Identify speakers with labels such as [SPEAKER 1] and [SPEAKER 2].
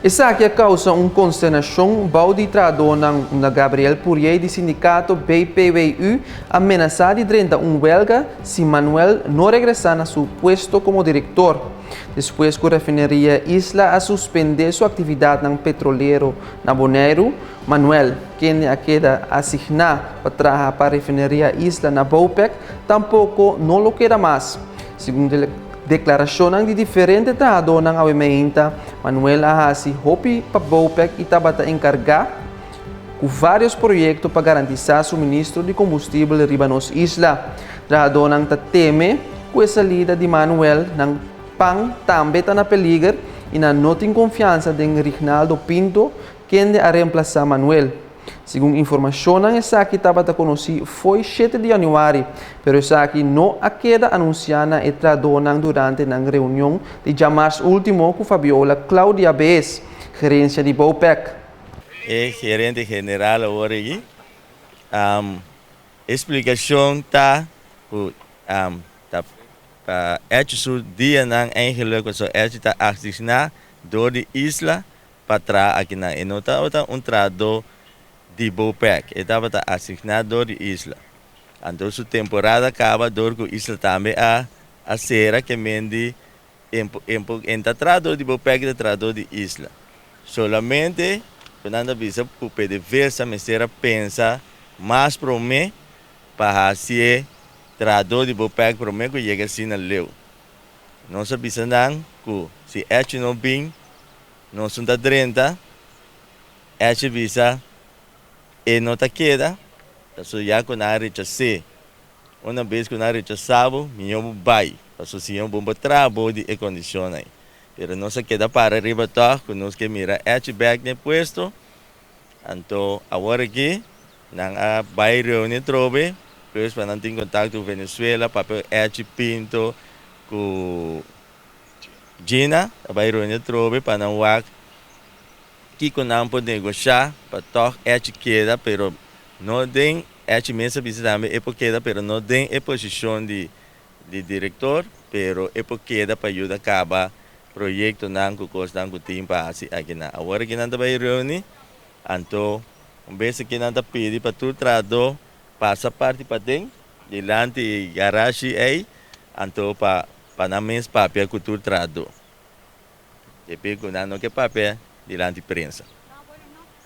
[SPEAKER 1] Essa aqui causa consternação bauditrador na Gabriel Purier do sindicato BPWU ameaçar de 31 huelga se Manuel não regressar a seu posto como diretor. Depois que a refineria Isla a suspender sua atividade no petroleiro na Bonaire, Manuel, quem a queda assignado para trabalhar para a refineria Isla na Bopec, tampouco não lo queda mais. Segundo declaração de diferentes trabalhadores na aumenta, Manuel Ahasi hopi para Bopec e estava encarregar com vários projetos para garantir suministro de combustível ribanos Isla. Trabalhadores teme com a saída de Manuel ng PAN também está na peligro e não tem confiança em Rinaldo Pinto, quem a reemplaçar Manuel. Segundo informação, essa aqui estava conhecida foi 7 de janeiro, mas essa aqui não a queda anunciada e tradona durante a reunião de março último com Fabiola Claudia Bes, gerência de Bopec.
[SPEAKER 2] Gerente general agora aqui, explicação está hecho su dia nang eigenlijk so hecho ta asignar do de isla para aqui na enota outra trado de Bopec estava ta asignado de isla. Então su temporada acaba do que isla também a será que mendi em trado de Bopec de trado de isla. Solamente quando visa por PDVSA me será pensa mais para mim para fazer trado de Bopec para mim que chega assim na leu. Não se bisa nang que se hecho não bem não são da 30 hecho bisa e não ta queda so já com a rechace uma vez que na rechazado minha vai passo se um bom trabalho de condição aí pero não se queda para arriba tá que nós que mira hecho back no puesto então agora aqui nang a vai reunir trobe depois para não ter contato com Venezuela papel hecho pinto com Gina vai reunir trobe para não wak que com não pode negociar para tocar hecho queda pero não tem hecho mesmo bisa também é porque queda pero não tem a posição de diretor pero é porque queda para ajudar acabar projeto não que costa não tem para aqui na agora que não vai reunir então vez que não pede para tu trado passa parte para tem delante garagem aí então para na mesa papel que tu trado depois que não que papel delante prensa.